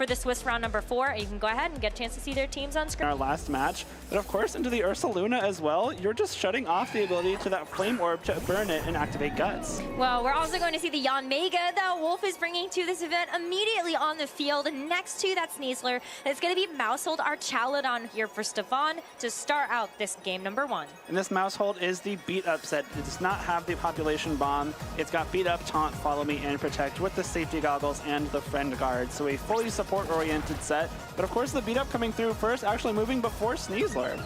for the Swiss round number 4. And you can go ahead and get a chance to see their teams on screen. Our last match, but of course into the Ursaluna as well, you're just shutting off the ability to that Flame Orb to burn it and activate Guts. Well, we're also going to see the Yanmega that Wolfe is bringing to this event immediately on the field next to that Sneasler. It's going to be Mousehold Archaludon here for Stefan to start out this game number 1. And this Mousehold is the beat up set. It does not have the population bomb. It's got beat up, taunt, follow me, and protect with the safety goggles and the friend guard. So a fully support-oriented set. But of course, the beat up coming through first, actually moving before Sneasler.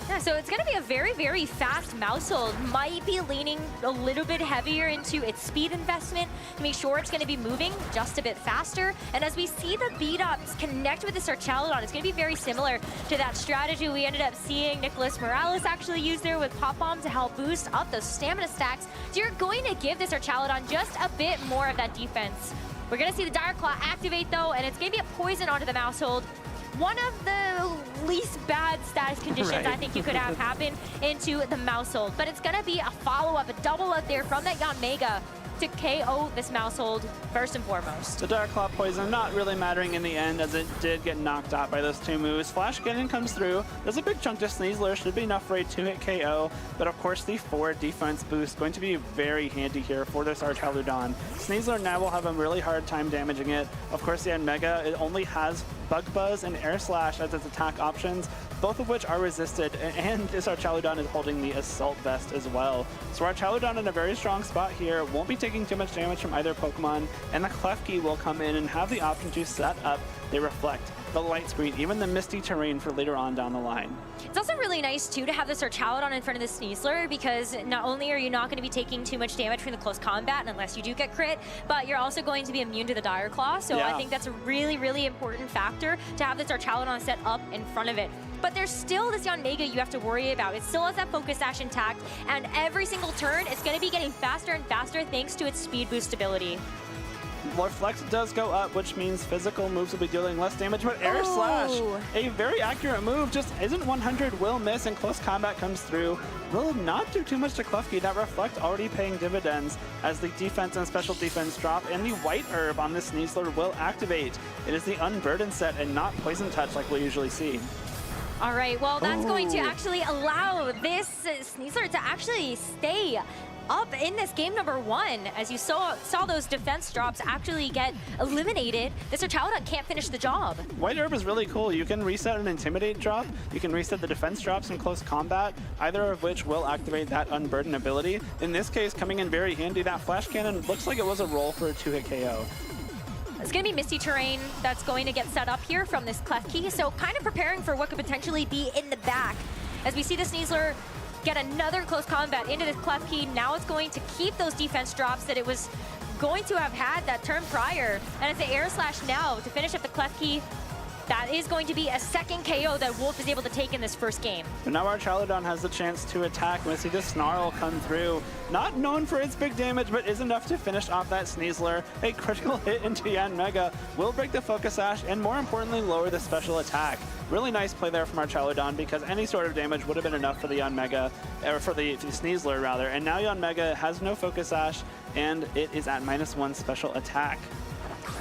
Yeah, so it's going to be a very, very fast Mousehold. Might be leaning a little bit heavier into its speed investment to make sure it's going to be moving just a bit faster. And as we see the beat-ups connect with this Archaludon, it's going to be very similar to that strategy we ended up seeing Nicholas Morales actually use there with Pop Bomb to help boost up those stamina stacks. So you're going to give this Archaludon just a bit more of that defense. We're going to see the Dire Claw activate, though, and it's going to be a poison onto the Mousehold. One of the least bad status conditions I think you could have happen into the Mousehold. But it's going to be a follow-up, a double up there from that Yanmega to KO this Mousehold first and foremost. The Dark Claw poison not really mattering in the end, as it did get knocked out by those 2 moves. Flash Cannon comes through. There's a big chunk to Sneasler, should be enough for a 2-hit KO. But of course, the 4 defense boost going to be very handy here for this Archaludon. Sneasler now will have a really hard time damaging it. Of course, the Yanmega, it only has Bug Buzz and Air Slash as its attack options, both of which are resisted, and this Archaludon is holding the Assault Vest as well. So Archaludon in a very strong spot here, won't be taking too much damage from either Pokemon, and the Klefki will come in and have the option to set up the Reflect, the Light Screen, even the Misty Terrain for later on down the line. It's also really nice, too, to have this Archaludon in front of the Sneasler, because not only are you not going to be taking too much damage from the close combat, unless you do get crit, but you're also going to be immune to the Dire Claw. So I think that's a really, really important factor to have this Archaludon set up in front of it. But there's still this Yanmega you have to worry about. It still has that Focus Sash intact, and every single turn, it's going to be getting faster and faster thanks to its speed boost ability. Reflect does go up, which means physical moves will be dealing less damage, but Air Slash, a very accurate move, just isn't 100, will miss, and close combat comes through. Will not do too much to Klefki. That Reflect already paying dividends as the defense and special defense drop, and the White Herb on this Sneasler will activate. It is the Unburden set and not Poison Touch like we usually see. All right, well, that's going to actually allow this Sneasler to actually stay up in this game number 1. As you saw those defense drops actually get eliminated, this Archaludon can't finish the job. White Herb is really cool. You can reset an Intimidate drop, you can reset the defense drops in close combat, either of which will activate that Unburden ability. In this case, coming in very handy, that Flash Cannon looks like it was a roll for a 2-hit KO. It's going to be Misty Terrain that's going to get set up here from this Klefki, so kind of preparing for what could potentially be in the back. As we see the Sneasler get another close combat into this Klefki, now it's going to keep those defense drops that it was going to have had that turn prior. And it's the Air Slash now to finish up the Klefki. That is going to be a second KO that Wolfe is able to take in this first game. But now Archaludon has the chance to attack. We see the Snarl come through. Not known for its big damage, but is enough to finish off that Sneasler. A critical hit into Yanmega will break the Focus Sash and more importantly lower the special attack. Really nice play there from Archaludon, because any sort of damage would have been enough for the Yanmega, or for the Sneasler rather. And now Yanmega has no Focus Sash and it is at -1 special attack.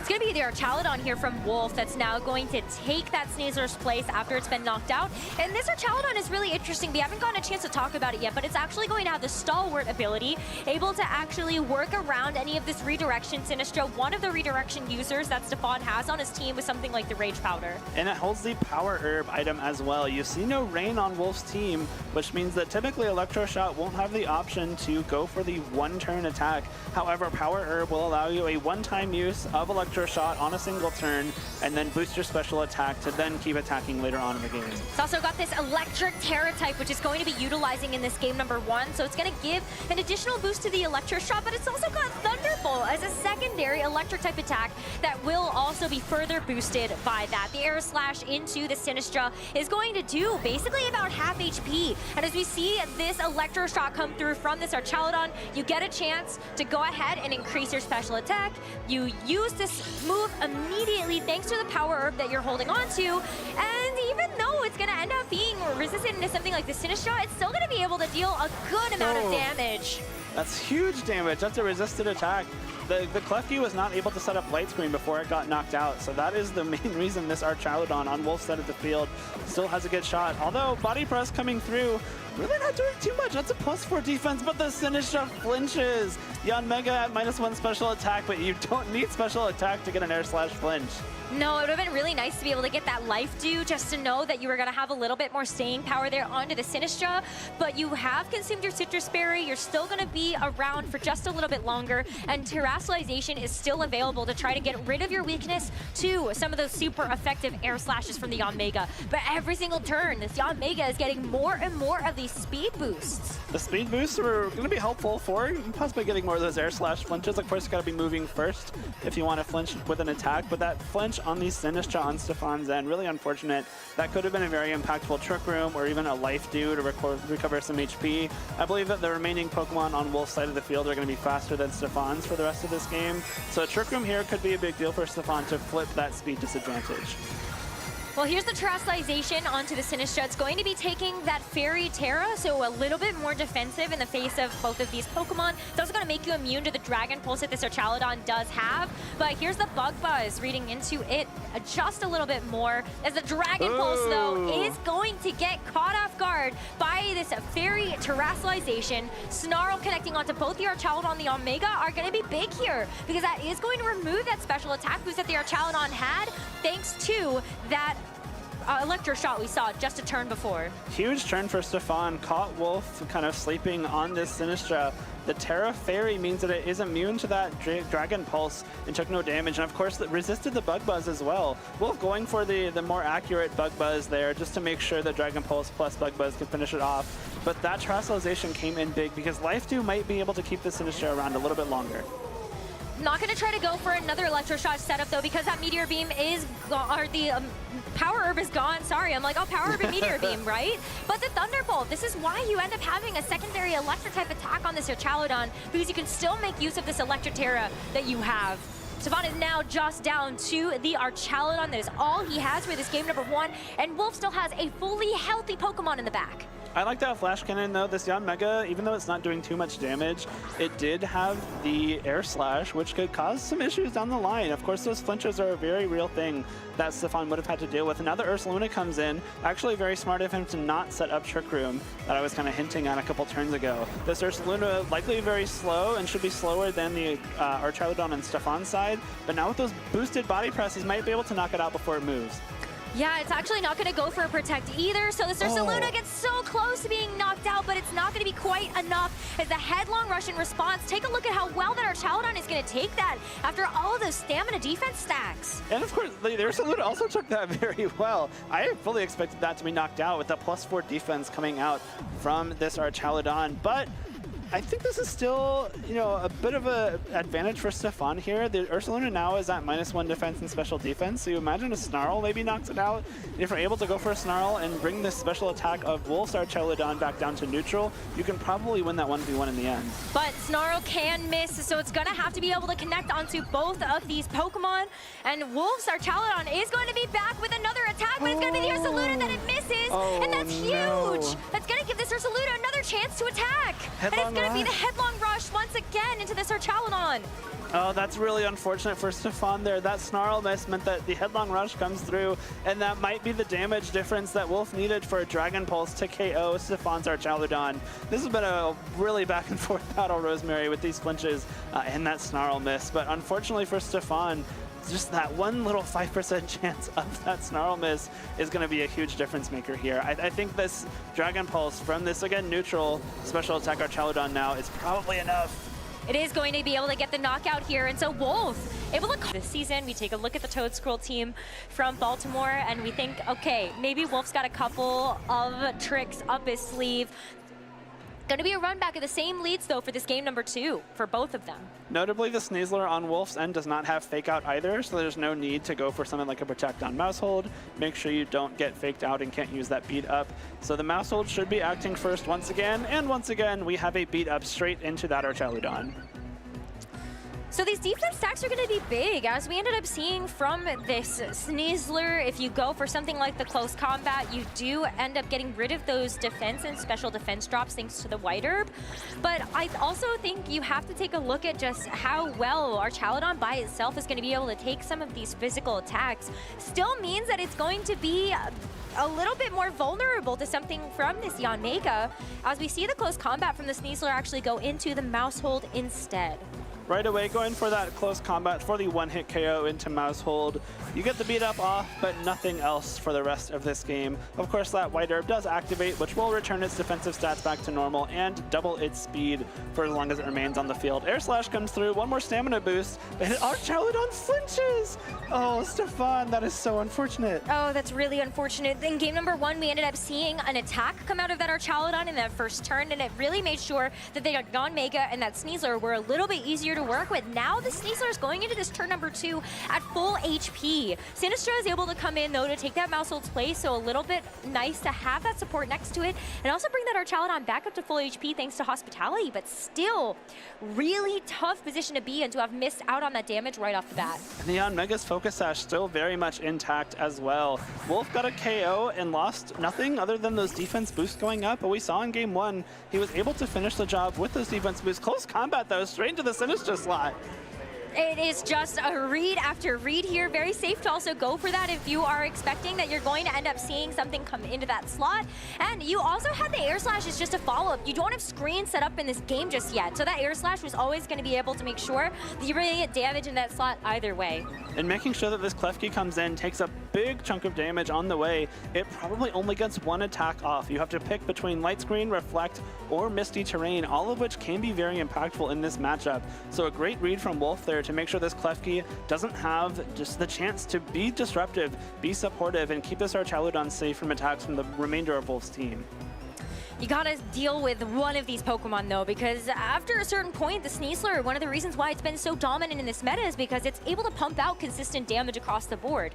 It's going to be the Archaludon here from Wolfe that's now going to take that Sneasler's place after it's been knocked out. And this Archaludon is really interesting. We haven't gotten a chance to talk about it yet, but it's actually going to have the Stalwart ability, able to actually work around any of this redirection. Sinistra, one of the redirection users that Stefan has on his team with something like the Rage Powder. And it holds the Power Herb item as well. You see no rain on Wolfe's team, which means that typically Electroshot won't have the option to go for the 1-turn attack. However, Power Herb will allow you a 1-time use of Electroshot on a single turn, and then boost your special attack to then keep attacking later on in the game. It's also got this Electric Terra type, which is going to be utilizing in this game number 1, so it's going to give an additional boost to the Electroshot, but it's also got Thunderbolt as a secondary electric type attack that will also be further boosted by that. The Air Slash into the Sinistra is going to do basically about half HP, and as we see this Electroshot come through from this Archaludon, you get a chance to go ahead and increase your special attack. You use this move immediately thanks to the Power Herb that you're holding on to, and even though it's going to end up being resistant to something like the Sinistra, it's still going to be able to deal a good amount of damage. That's huge damage. That's a resisted attack. The Klefki was not able to set up light screen before it got knocked out, so that is the main reason this Archaludon on Wolf's side of the field still has a good shot. Although body press coming through, really not doing too much. That's a +4 defense, but the Sinistra flinches. Yanmega at -1 special attack, but you don't need special attack to get an air slash flinch. No, it would have been really nice to be able to get that life due, just to know that you were going to have a little bit more staying power there onto the Sinistra. But you have consumed your Citrus Berry. You're still going to be around for just a little bit longer. And Terrestrialization is still available to try to get rid of your weakness to some of those super effective air slashes from the Yanmega. But every single turn, this Yanmega is getting more and more of these speed boosts. The speed boosts are going to be helpful for possibly getting more of those air slash flinches. Of course, you got to be moving first if you want to flinch with an attack. But that flinch on the Sinistra on Stefan's end, really unfortunate. That could have been a very impactful Trick Room or even a life due to recover some HP. I believe that the remaining Pokemon on Wolf's side of the field are going to be faster than Stefan's for the rest of this game. So a Trick Room here could be a big deal for Stefan to flip that speed disadvantage. Well, here's the Terrestrialization onto the Sinistra. It's going to be taking that Fairy Terra, so a little bit more defensive in the face of both of these Pokemon. It's also going to make you immune to the Dragon Pulse that this Archaludon does have. But here's the Bug Buzz reading into it just a little bit more, as the Dragon Pulse, though, is going to get caught off guard by this Fairy Terrestrialization. Snarl connecting onto both the Archaludon and the Omega are going to be big here, because that is going to remove that special attack boost that the Archaludon had, thanks to that Electro Shot we saw just a turn before. Huge turn for Stefan. Caught Wolf kind of sleeping on this Sinistra. The Terra Fairy means that it is immune to that Dragon Pulse and took no damage. And of course, it resisted the Bug Buzz as well. Wolf going for the more accurate Bug Buzz there just to make sure that Dragon Pulse plus Bug Buzz could finish it off. But that Terrestrialization came in big because Life Dew might be able to keep the Sinistra around a little bit longer. Not going to try to go for another Electro Shot setup, though, because that Meteor Beam is gone, or the Power Herb is gone. Sorry, I'm like, oh, Power Herb and Meteor Beam, right? But the Thunderbolt, this is why you end up having a secondary Electric type attack on this Archaludon, because you can still make use of this Electric Terra that you have. Stefan is now just down to the Archaludon. That is all he has for this game number 1, and Wolf still has a fully healthy Pokemon in the back. I like that Flash Cannon, though. This Yanmega, even though it's not doing too much damage, it did have the Air Slash, which could cause some issues down the line. Of course, those flinches are a very real thing that Stefan would have had to deal with. And now that Ursaluna comes in, actually very smart of him to not set up Trick Room that I was kind of hinting at a couple turns ago. This Ursaluna likely very slow and should be slower than the Archaludon on Stefan's side, but now with those boosted body presses, might be able to knock it out before it moves. Yeah, it's actually not going to go for a Protect either, so this Ursaluna gets so close to being knocked out, but it's not going to be quite enough as the Headlong Rush in response. Take a look at how well that Archaludon is going to take that after all of those stamina defense stacks. And of course, the Ursaluna also took that very well. I fully expected that to be knocked out with the +4 defense coming out from this Archaludon, but I think this is still, a bit of an advantage for Stefan here. The Ursaluna now is at -1 defense and special defense, so you imagine a Snarl maybe knocks it out. If you're able to go for a Snarl and bring this special attack of Wolf's Archaludon back down to neutral, you can probably win that 1v1 in the end. But Snarl can miss, so it's going to have to be able to connect onto both of these Pokemon. And Wolf's Archaludon is going to be back with another attack, but it's going to be the Ursaluna that it misses, and that's huge! That's going to give this Ursaluna another chance to attack. Headlong Going to be the Headlong Rush once again into this Archaludon. Oh, that's really unfortunate for Stefan there. That Snarl miss meant that the Headlong Rush comes through, and that might be the damage difference that Wolf needed for a Dragon Pulse to KO Stefan's Archaludon. This has been a really back and forth battle, Rosemary, with these flinches and that Snarl miss. But unfortunately for Stefan, just that one little 5% chance of that Snarl miss is going to be a huge difference maker here. I think this Dragon Pulse from this, again, neutral special attack Archaludon now is probably enough. It is going to be able to get the knockout here, and so Wolf able to this season. We take a look at the Toad Scroll team from Baltimore, and we think, okay, maybe Wolf's got a couple of tricks up his sleeve. Going to be a run back of the same leads, though, for this game number 2 for both of them. Notably, the Sneasler on Wolf's end does not have Fake Out either, so there's no need to go for something like a Protect on Mousehold. Make sure you don't get faked out and can't use that Beat Up. So the Mousehold should be acting first once again, and once again, we have a Beat Up straight into that Archaludon. So these defense stacks are going to be big, as we ended up seeing from this Sneasler. If you go for something like the close combat, you do end up getting rid of those defense and special defense drops thanks to the White Herb. But I also think you have to take a look at just how well our Chaladon by itself is going to be able to take some of these physical attacks. Still means that it's going to be a little bit more vulnerable to something from this Yanmega, as we see the close combat from the Sneasler actually go into the Mousehold instead. Right away, going for that close combat for the one-hit KO into Mousehold. You get the beat up off, but nothing else for the rest of this game. Of course, that White Herb does activate, which will return its defensive stats back to normal and double its speed for as long as it remains on the field. Air Slash comes through, one more stamina boost, and our Chaladon flinches! Oh, Stefan, that is so unfortunate. Oh, that's really unfortunate. In game number 1, we ended up seeing an attack come out of that Chaladon in that first turn, and it really made sure that the Yanmega and that Sneasler were a little bit easier to work with. Now the Sneasler is going into this turn number 2 at full HP. Sinistra is able to come in though to take that Mousehold's place, so a little bit nice to have that support next to it, and also bring that Chaladon back up to full HP thanks to Hospitality, but still really tough position to be in to have missed out on that damage right off the bat. And the Yanmega's Focus Sash still very much intact as well. Wolf got a KO and lost nothing other than those defense boosts going up, but we saw in game 1 he was able to finish the job with those defense boosts. Close combat though, straight into the Sinistra slot. It is just a read after read here. Very safe to also go for that if you are expecting that you're going to end up seeing something come into that slot. And you also had the Air Slash as just a follow-up. You don't have screens set up in this game just yet. So that Air Slash was always going to be able to make sure that you're going to get damage in that slot either way. And making sure that this Klefki comes in takes a big chunk of damage on the way. It probably only gets one attack off. You have to pick between Light Screen, Reflect, or Misty Terrain, all of which can be very impactful in this matchup. So a great read from Wolf there to make sure this Klefki doesn't have just the chance to be disruptive, be supportive, and keep this Chaladon safe from attacks from the remainder of Wolf's team. You gotta deal with one of these Pokemon though, because after a certain point, the Sneasler, one of the reasons why it's been so dominant in this meta is because it's able to pump out consistent damage across the board.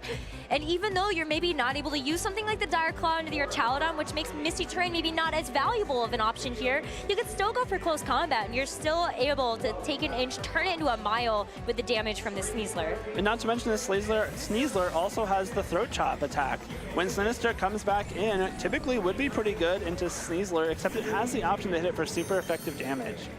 And even though you're maybe not able to use something like the Dire Claw into your Chaladon, which makes Misty Terrain maybe not as valuable of an option here, you can still go for close combat and you're still able to take an inch, turn it into a mile with the damage from the Sneasler. And not to mention the Sneasler also has the Throat Chop attack. When Sinister comes back in, it typically would be pretty good into Sneasler, except it has the option to hit it for super effective damage.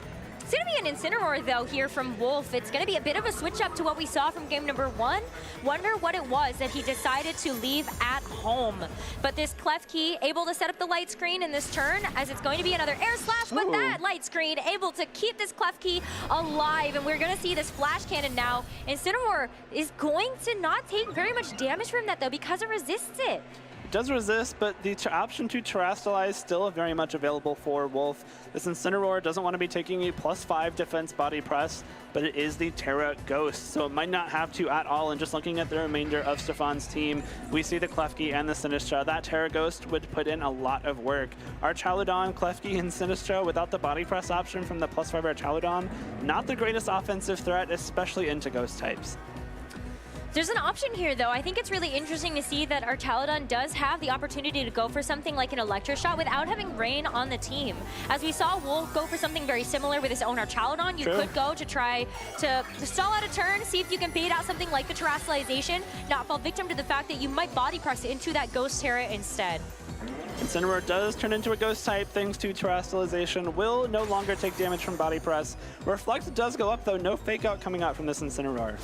It's going to be an Incineroar, though, here from Wolf. It's going to be a bit of a switch-up to what we saw from game number 1. Wonder what it was that he decided to leave at home. But this Klefki able to set up the Light Screen in this turn, as it's going to be another Air Slash, but that Light Screen able to keep this Klefki alive. And we're going to see this Flash Cannon now. Incineroar is going to not take very much damage from that, though, because it resists it. Does resist, but the option to Terastallize still very much available for Wolf. This Incineroar doesn't want to be taking a +5 defense body press, but it is the Terra Ghost, so it might not have to at all. And just looking at the remainder of Stefan's team, we see the Klefki and the Sinistra. That Terra Ghost would put in a lot of work. Our Chaladon, Klefki, and Sinistra without the body press option from the +5 Chaladon, not the greatest offensive threat, especially into Ghost types. There's an option here, though. I think it's really interesting to see that our Chaladon does have the opportunity to go for something like an Electro Shot without having Rain on the team. As we saw Wolf go for something very similar with his own Chaladon, you could go to try to stall out a turn, see if you can bait out something like the Terastallization, not fall victim to the fact that you might body press into that Ghost Terra instead. Incineroar does turn into a Ghost type thanks to Terastallization, will no longer take damage from body press. Reflect does go up though, no fake out coming out from this Incineroar.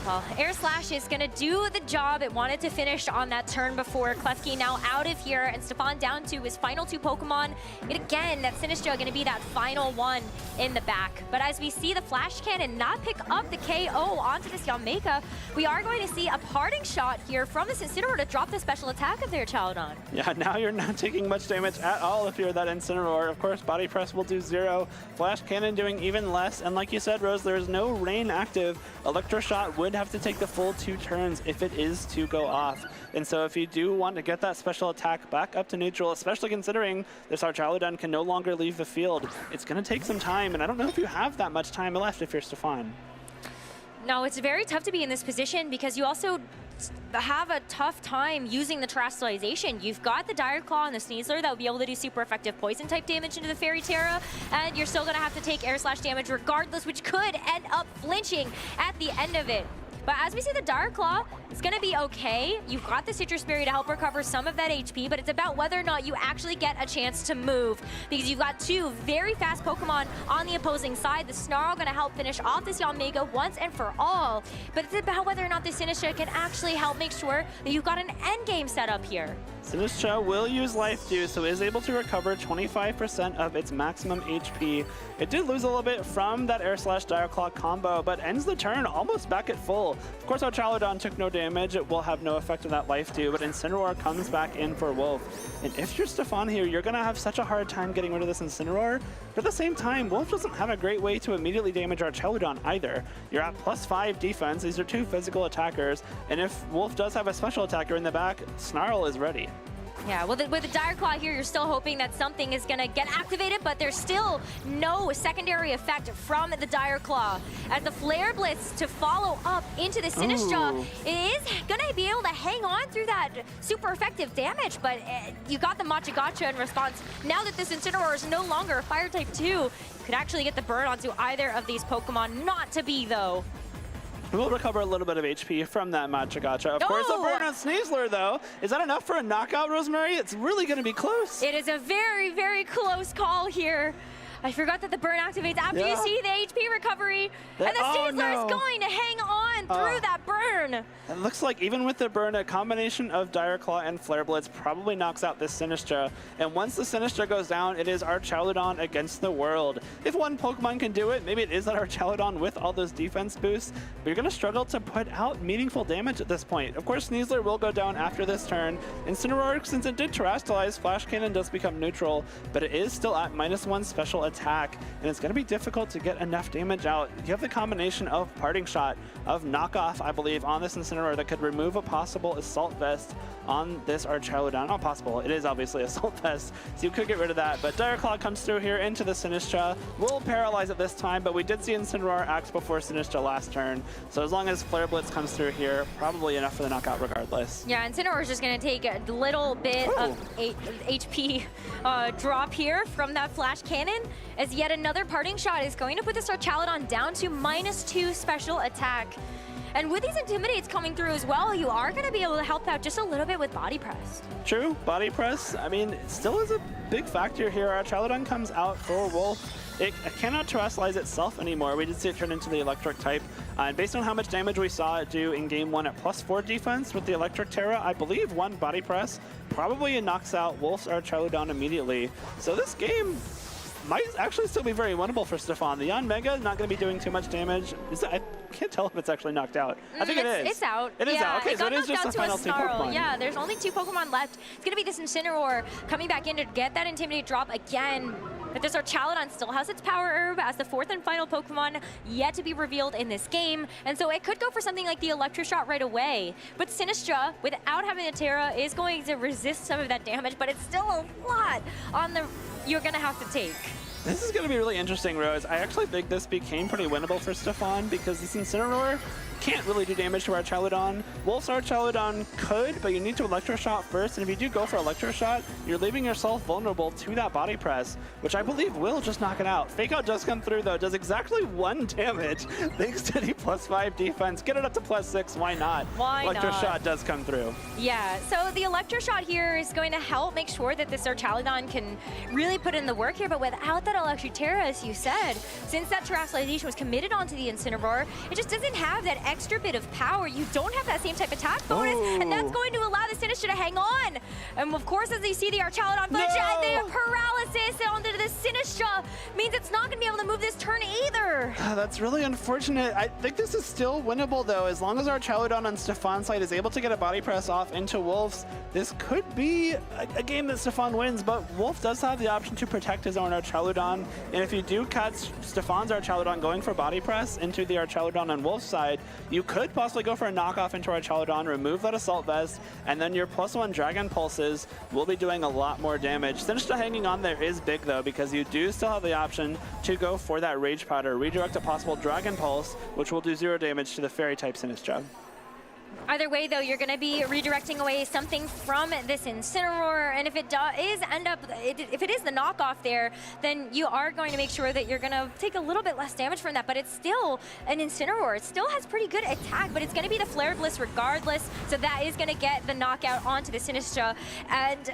Well, Air Slash is going to do the job it wanted to finish on that turn before. Klefki now out of here, and Stefan down to his final 2 Pokemon. And again, that Sinistra going to be that final one in the back. But as we see the Flash Cannon not pick up the KO onto this Yanmega, we are going to see a parting shot here from this Incineroar to drop the special attack of their Chaladon. Yeah, now you're not taking much damage at all if you're that Incineroar. Of course, Body Press will do 0. Flash Cannon doing even less. And like you said, Rose, there is no Rain active. Electro Shot would have to take the full 2 turns if it is to go off. And so if you do want to get that special attack back up to neutral, especially considering this Chaladon can no longer leave the field, it's going to take some time. And I don't know if you have that much time left if you're Stefan. No, it's very tough to be in this position because you also have a tough time using the Terastallization. You've got the Dire Claw and the Sneasler that will be able to do super effective poison type damage into the Fairy Terra, and you're still gonna have to take air slash damage regardless, which could end up flinching at the end of it. But as we see the Dire Claw, it's gonna be okay. You've got the Citrus Berry to help recover some of that HP, but it's about whether or not you actually get a chance to move, because you've got two very fast Pokemon on the opposing side. The Snarl gonna help finish off this Yanmega once and for all, but it's about whether or not the Sinistcha can actually help make sure that you've got an end game set up here. Sinistcha will use Life Dew, so is able to recover 25% of its maximum HP. It did lose a little bit from that Air Slash Dire Claw combo, but ends the turn almost back at full. Of course, our Chaladon took no damage. It will have no effect of that Life Dew, but Incineroar comes back in for Wolfe. And if you're Stefan here, you're going to have such a hard time getting rid of this Incineroar. But at the same time, Wolfe doesn't have a great way to immediately damage our Chaladon either. You're at +5 defense. These are two physical attackers. And if Wolfe does have a special attacker in the back, Snarl is ready. Yeah, well, with the Dire Claw here, you're still hoping that something is going to get activated, but there's still no secondary effect from the Dire Claw. As the Flare Blitz to follow up into the Sinistcha, it is going to be able to hang on through that super effective damage, but you got the Machigacha in response. Now that this Incineroar is no longer a Fire type 2, you could actually get the burn onto either of these Pokemon. Not to be, though. We'll recover a little bit of HP from that Machigacha. Of course, the burn on Sneasler, though. Is that enough for a knockout, Rosemary? It's really going to be close. It is a very, very close call here. I forgot that the burn activates after you see the HP recovery. And the Sneasler is going to hang on through that burn. It looks like even with the burn, a combination of Dire Claw and Flare Blitz probably knocks out this Sinistcha. And once the Sinistcha goes down, it is our Chaladon against the world. If one Pokemon can do it, maybe it is our Chaladon with all those defense boosts. But you're going to struggle to put out meaningful damage at this point. Of course, Sneasler will go down after this turn. Incineroar, since it did Terastallize, Flash Cannon does become neutral, but it is still at -1 special attack, and it's going to be difficult to get enough damage out. You have the combination of Parting Shot, of Knockoff, I believe, on this Incineroar that could remove a possible Assault Vest on this Archaeolodon. Not possible, it is obviously Assault Vest, so you could get rid of that. But Dire Claw comes through here into the Sinistcha. We'll paralyze it this time, but we did see Incineroar act before Sinistcha last turn, so as long as Flare Blitz comes through here, probably enough for the knockout regardless. Yeah, Incineroar is just going to take a little bit of HP drop here from that Flash Cannon, as yet another Parting Shot is going to put this Archaeolodon down to -2 special attack. And with these Intimidates coming through as well, you are going to be able to help out just a little bit with Body Press. True, Body Press, I mean, it still is a big factor here. Our Chaladon comes out for Wolfe. It cannot Terastallize itself anymore. We did see it turn into the Electric type. And based on how much damage we saw it do in Game 1 at +4 defense with the Electric Terra, I believe one Body Press probably knocks out Wolfe's Archaeolodon immediately. So this game might actually still be very winnable for Stefan. The Yanmega not going to be doing too much damage. I can't tell if it's actually knocked out. I think it is. It's out. It is out. Okay, so it is just the final two Pokemon. Yeah, there's only 2 Pokemon left. It's going to be this Incineroar coming back in to get that Intimidate drop again. But this Archaeolodon still has its Power Herb as the 4th and final Pokemon yet to be revealed in this game. And so it could go for something like the Electro Shot right away. But Sinistcha, without having the Terra, is going to resist some of that damage, but it's still a lot on the you're going to have to take. This is going to be really interesting, Rose. I actually think this became pretty winnable for Stefan because this Incineroar can't really do damage to our Chaladon. Wolfe's Archaeolodon could, but you need to Electro Shot first, and if you do go for Electro Shot, you're leaving yourself vulnerable to that Body Press, which I believe will just knock it out. Fake Out does come through, though, does exactly 1 damage thanks to the +5 defense. Get it up to +6, why not? Why Electro not? Shot does come through. Yeah, so the Electro Shot here is going to help make sure that this Archaeolodon can really put in the work here, but without that Electric Terra, as you said, since that Terastallization was committed onto the Incineroar, it just doesn't have that extra bit of power. You don't have that same type of attack bonus, and that's going to allow the Sinistcha to hang on. And of course, as you see the Archaeolodon flinch, the paralysis onto the Sinistcha means it's not going to be able to move this turn either. That's really unfortunate. I think this is still winnable, though. As long as our Chaladon on Stefan's side is able to get a Body Press off into Wolfe's, this could be a game that Stefan wins, but Wolfe does have the option to protect his own Archaeolodon. And if you do catch Stefan's Archaeolodon going for Body Press into the Archaeolodon on Wolfe's side, you could possibly go for a knockoff into Archaeolodon, remove that Assault Vest, and then your +1 Dragon Pulses will be doing a lot more damage. Sinistcha hanging on there is big, though, because you do still have the option to go for that Rage Powder, redirect a possible Dragon Pulse, which will do 0 damage to the Fairy-type Sinistcha. Either way, though, you're going to be redirecting away something from this Incineroar, and if it if it is the knockoff there, then you are going to make sure that you're going to take a little bit less damage from that, but it's still an Incineroar. It still has pretty good attack, but it's going to be the Flare Bliss regardless, so that is going to get the knockout onto the Sinistra, and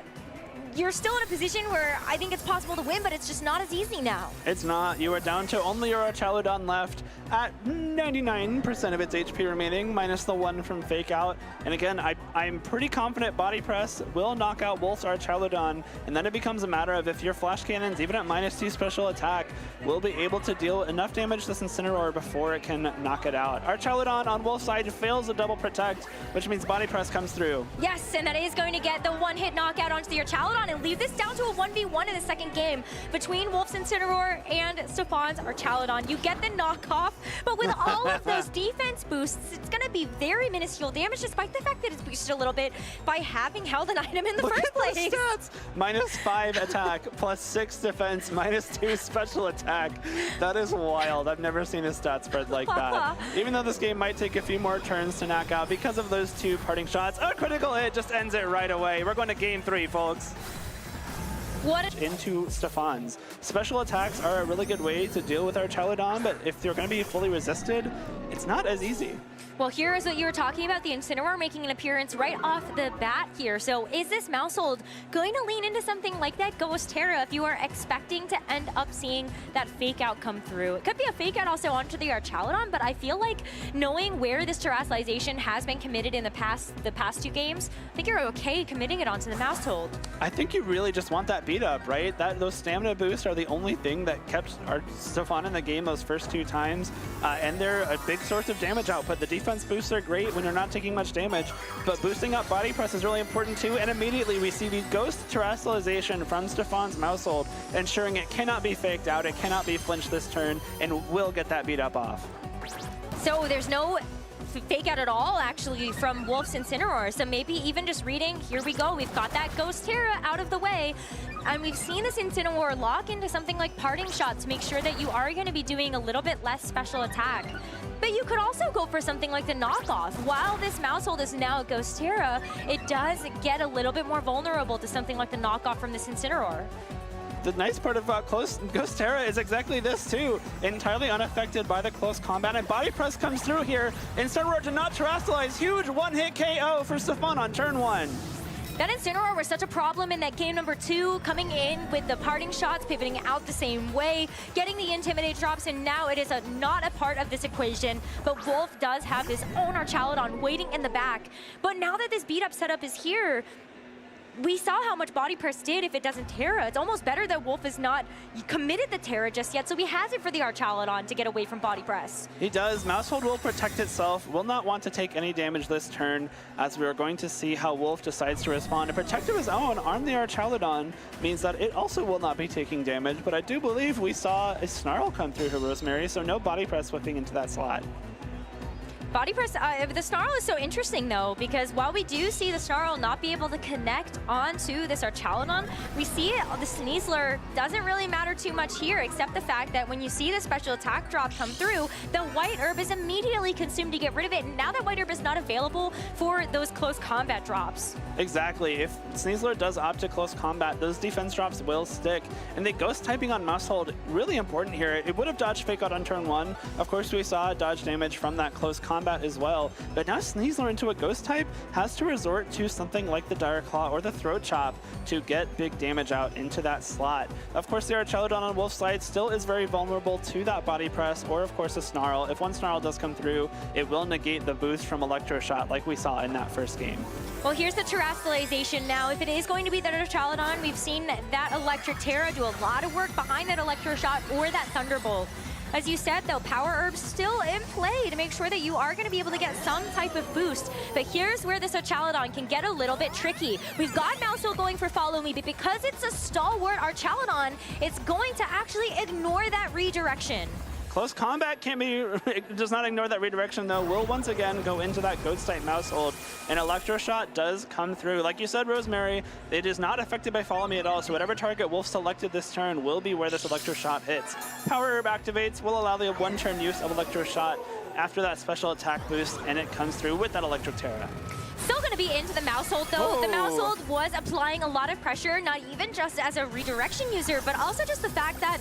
you're still in a position where I think it's possible to win, but it's just not as easy now. It's not. You are down to only your Archaludon left at 99% of its HP remaining, minus the 1 from Fake Out. And again, I'm pretty confident Body Press will knock out Wolfe's Archaludon, and then it becomes a matter of if your Flash Cannons, even at -2 special attack, will be able to deal enough damage to this Incineroar before it can knock it out. Archaludon on Wolfe's side fails a double protect, which means Body Press comes through. Yes, and that is going to get the one-hit knockout onto the Archaludon and leave this down to a 1v1 in the second game between Wolfe's Incineroar and Stefan's Archaludon. You get the knockoff, but with all of those defense boosts, it's going to be very minuscule damage, despite the fact that it's boosted a little bit by having held an item in the first place. Look at those stats. -5 attack, +6 defense, -2 special attack. That is wild. I've never seen a stat spread like that. Even though this game might take a few more turns to knock out because of those 2 parting shots, a critical hit just ends it right away. We're going to game 3, folks. Into Stefan's. Special attacks are a really good way to deal with Archaludon, but if they're going to be fully resisted, it's not as easy. Well, here is what you were talking about, the Incineroar making an appearance right off the bat here. So is this Mousehold going to lean into something like that Ghost Terra if you are expecting to end up seeing that Fake Out come through? It could be a Fake Out also onto the Archaludon, but I feel like knowing where this Terrestrialization has been committed in the past 2 games, I think you're okay committing it onto the Mousehold. I think you really just want that beat up, right? Those stamina boosts are the only thing that kept Stefan in the game those first 2 times, and they're a big source of damage output. The defense boosts are great when you're not taking much damage, but boosting up Body Press is really important too, and immediately we see the Ghost Terrestrialization from Stefan's Mousehold, ensuring it cannot be faked out, it cannot be flinched this turn, and will get that beat up off. So there's no Fake Out at all, actually, from Wolfe's Incineroar. So maybe even just reading, here we go, we've got that Ghost Terra out of the way. And we've seen this Incineroar lock into something like Parting Shot to make sure that you are going to be doing a little bit less special attack. But you could also go for something like the knockoff. While this Mousehold is now a Ghost Terra, it does get a little bit more vulnerable to something like the knockoff from this Incineroar. The nice part about Ghost Terra is exactly this too, entirely unaffected by the close combat, and Body Press comes through here. Incineroar to not terrestrialize, huge one-hit KO for Stefan on turn 1. That Incineroar was such a problem in that game number 2, coming in with the parting shots, pivoting out the same way, getting the Intimidate drops, and now it is not a part of this equation. But Wolfe does have his own Archaludon waiting in the back. But now that this beat-up setup is here, we saw how much Body Press did if it doesn't Terra. It's almost better that Wolfe is not committed the Terra just yet, so he has it for the Archaludon to get away from Body Press. He does. Mousehold will protect itself, will not want to take any damage this turn, as we are going to see how Wolfe decides to respond. To protect his own, arm the Archaludon means that it also will not be taking damage, but I do believe we saw a Snarl come through here, Rosemary, so no Body Press whipping into that slot. Body Press, the Snarl is so interesting though, because while we do see the Snarl not be able to connect onto this Archaludon, we see the Sneasler doesn't really matter too much here, except the fact that when you see the special attack drop come through, the White Herb is immediately consumed to get rid of it, and now that White Herb is not available for those close combat drops. Exactly. If Sneasler does opt to close combat, those defense drops will stick, and the Ghost typing on Mousehold, really important here. It would have dodged Fake Out on turn 1. Of course, we saw dodge damage from that close combat as well, but now Sneasler into a Ghost type has to resort to something like the Dire Claw or the Throat Chop to get big damage out into that slot. Of course, the Archaludon on Wolfe's side still is very vulnerable to that Body Press or, of course, a Snarl. If one Snarl does come through, it will negate the boost from Electro Shot like we saw in that first game. Well, here's the Terrestrialization now. If it is going to be that Archaludon, we've seen that Electric Terra do a lot of work behind that Electro Shot or that Thunderbolt. As you said, though, Power Herb's still in play to make sure that you are going to be able to get some type of boost. But here's where this Archaludon can get a little bit tricky. We've got Mousehold going for Follow Me, but because it's a stalwart Archaludon, it's going to actually ignore that redirection. Close combat does not ignore that redirection though. Will once again go into that Ghost type Mousehold, and Electro Shot does come through. Like you said, Rosemary, it is not affected by Follow Me at all, so whatever target Wolfe selected this turn will be where this Electro Shot hits. Power Herb activates, will allow the one turn use of Electro Shot. after that special attack boost, and it comes through with that Electric Terra. Still going to be into the mouse hold, though. Oh. The mouse hold was applying a lot of pressure, not even just as a redirection user, but also just the fact that,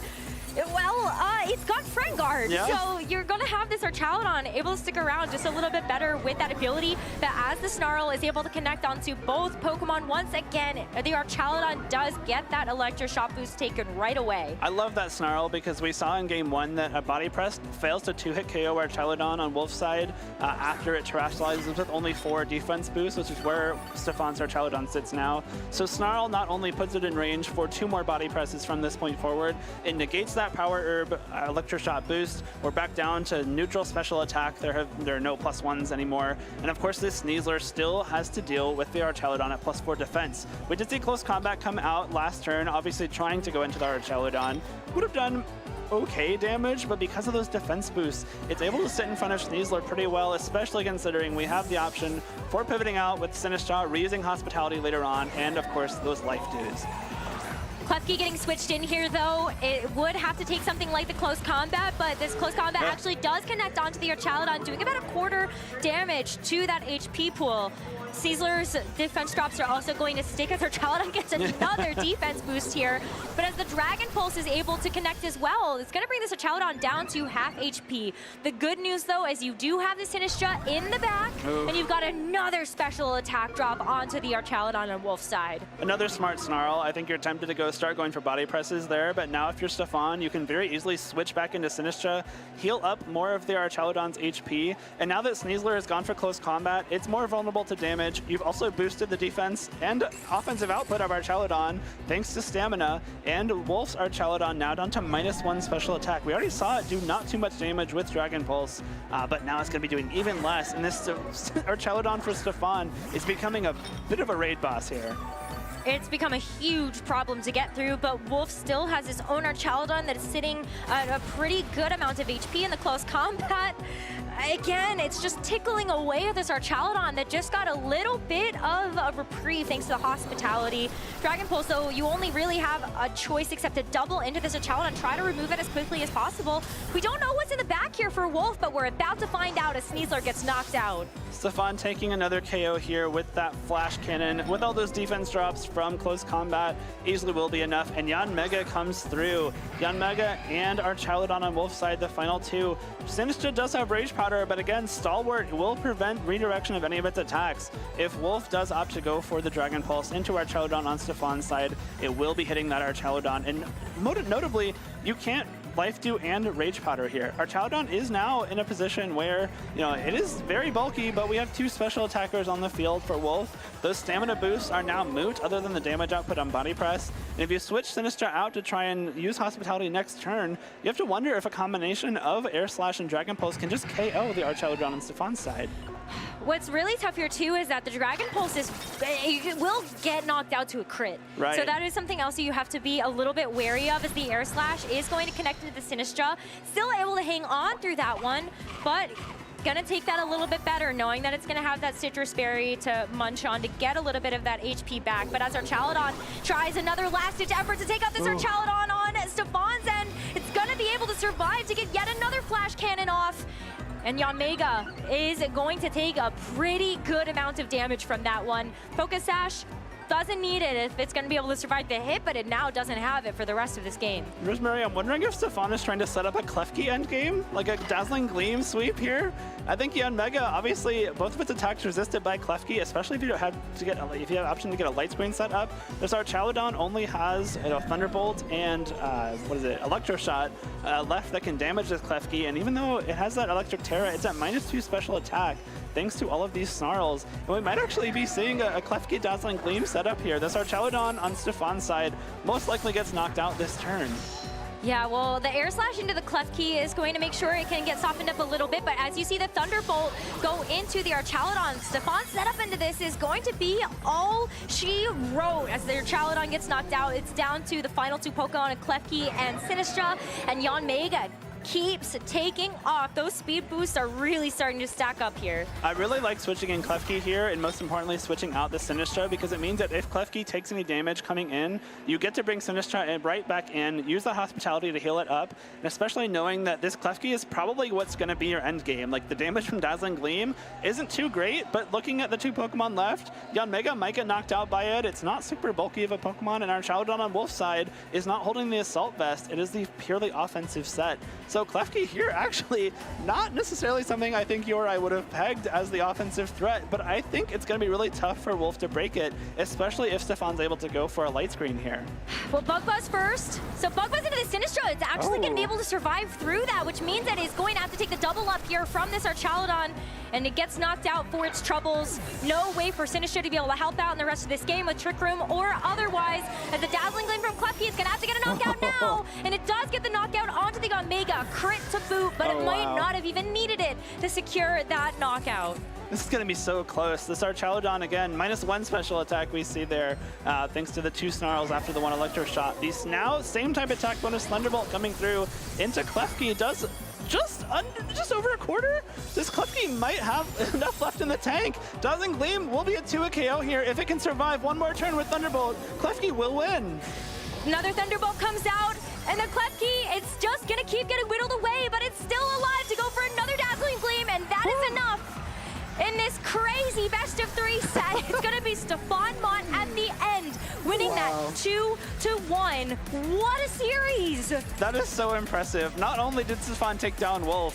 well, it's got friend guard. Yeah. So you're going to have this Archaludon able to stick around just a little bit better with that ability. But as the Snarl is able to connect onto both Pokemon, once again, the Archaludon does get that Electro Shot boost taken right away. I love that Snarl because we saw in game 1 that a body press fails to 2-hit KO Archaludon on Wolf's side after it terrestrializes with only 4 defense boosts, which is where Stefan's Archaludon sits now. So Snarl not only puts it in range for 2 more body presses from this point forward, it negates that Power Herb Electro Shot boost. We're back down to neutral special attack. There are no +1s anymore. And of course, this Sneasler still has to deal with the Archaludon at +4 defense. We did see Close Combat come out last turn, obviously trying to go into the Archaludon. Would have done okay damage, but because of those defense boosts, it's able to sit in front of Sneasler pretty well, especially considering we have the option for pivoting out with Sinistcha, reusing Hospitality later on, and of course, those life dues. Klefki getting switched in here, though. It would have to take something like the Close Combat, but this Close Combat actually does connect onto the Archaludon, doing about a quarter damage to that HP pool. Sneasler's defense drops are also going to stick as Archaludon gets another defense boost here. But as the Dragon Pulse is able to connect as well, it's going to bring this Archaludon down to half HP. The good news, though, is you do have the Sinistcha in the back, and you've got another special attack drop onto the Archaludon on Wolf's side. Another smart Snarl. I think you're tempted to start going for body presses there, but now if you're Stefan, you can very easily switch back into Sinistcha, heal up more of the Archaludon's HP, and now that Sneasler has gone for Close Combat, it's more vulnerable to damage. You've also boosted the defense and offensive output of Archaludon thanks to stamina, and Wolf's Archaludon now down to -1 special attack. We already saw it do not too much damage with Dragon Pulse, but now it's going to be doing even less, and this Archaludon for Stefan is becoming a bit of a raid boss here. It's become a huge problem to get through, but Wolf still has his own Archaludon that is sitting at a pretty good amount of HP in the Close Combat. Again, it's just tickling away at this Archaludon that just got a little bit of a reprieve thanks to the Hospitality. Dragon Pulse, though, you only really have a choice except to double into this Archaludon, try to remove it as quickly as possible. We don't know what's in the back here for Wolf, but we're about to find out as Sneasler gets knocked out. Stefan taking another KO here with that Flash Cannon. With all those defense drops from Close Combat, easily will be enough. And Yanmega comes through. Yanmega and Archaludon on Wolf's side, the final 2. Sinistcha does have Rage Powder, but again, Stalwart will prevent redirection of any of its attacks. If Wolf does opt to go for the Dragon Pulse into Archaludon on Stefan's side, it will be hitting that Archaludon. And notably, you can't Life Dew and Rage Powder here. Archaludon is now in a position where, it is very bulky, but we have 2 special attackers on the field for Wolf. Those stamina boosts are now moot, other than the damage output on Body Press. And if you switch Sinistcha out to try and use Hospitality next turn, you have to wonder if a combination of Air Slash and Dragon Pulse can just KO the Archaludon on Stefan's side. What's really tough here, too, is that the Dragon Pulse it will get knocked out to a crit. Right. So that is something else that you have to be a little bit wary of, as the Air Slash is going to connect into the Sinistcha. Still able to hang on through that one, but gonna take that a little bit better, knowing that it's gonna have that Citrus Berry to munch on to get a little bit of that HP back. But as Archaludon tries another last-ditch effort to take out this Archaludon on Stefan's end, it's gonna be able to survive to get yet another Flash Cannon off. And Yanmega is going to take a pretty good amount of damage from that one. Focus Sash doesn't need it if it's going to be able to survive the hit, but it now doesn't have it for the rest of this game. Rosemary, I'm wondering if Stefan is trying to set up a Klefki endgame, like a Dazzling Gleam sweep here. I think Yanmega, obviously, both of its attacks resisted by Klefki, especially if you have the option to get a Light Screen set up. This Archaludon only has Thunderbolt and Electro Shot left that can damage this Klefki, and even though it has that Electric Terra, it's at -2 special attack, thanks to all of these Snarls. And we might actually be seeing a Klefki Dazzling Gleam setup here. This Archaludon on Stefan's side most likely gets knocked out this turn. Yeah, well, the Air Slash into the Klefki is going to make sure it can get softened up a little bit, but as you see the Thunderbolt go into the Archaludon, Stefan's setup into this is going to be all she wrote. As the Archaludon gets knocked out, it's down to the final 2 Pokemon, Klefki and Sinistcha, and Yanmega keeps taking off. Those speed boosts are really starting to stack up here. I really like switching in Klefki here, and most importantly, switching out the Sinistra, because it means that if Klefki takes any damage coming in, you get to bring Sinistra right back in, use the hospitality to heal it up, and especially knowing that this Klefki is probably what's going to be your end game. Like, the damage from Dazzling Gleam isn't too great, but looking at the two Pokemon left, Yanmega might get knocked out by it. It's not super bulky of a Pokemon, and our Chowdon on Wolf's side is not holding the Assault Vest. It is the purely offensive set. So Klefki here actually not necessarily something I think you or I would have pegged as the offensive threat, but I think it's going to be really tough for Wolf to break it, especially if Stefan's able to go for a light screen here. Well, Bug Buzz first. So Bug Buzz into the Sinistra. It's actually going to be able to survive through that, which means that it's going to have to take the double up here from this Archaludon, and it gets knocked out for its troubles. No way for Sinistra to be able to help out in the rest of this game with Trick Room or otherwise, as the Dazzling Gleam from Klefki is going to have to get a knockout now, and it does get the knockout onto the Omega. Crit to boot, but it might not have even needed it to secure that knockout. This is going to be so close. This Archaludon, again, -1 special attack we see there, thanks to the 2 Snarls after the 1 Electro Shot. These now, same type attack bonus Thunderbolt coming through into Klefki. Does just over a quarter? This Klefki might have enough left in the tank. Dazzling Gleam will be a 2 KO here. If it can survive one more turn with Thunderbolt, Klefki will win. Another Thunderbolt comes out, and the Klefki, it's just going to keep getting whittled away, but it's still alive to go for another Dazzling Gleam, and that is enough. In this crazy best-of-3 set, it's going to be Stefan Mott at the end, winning that 2-1. What a series! That is so impressive. Not only did Stefan take down Wolf,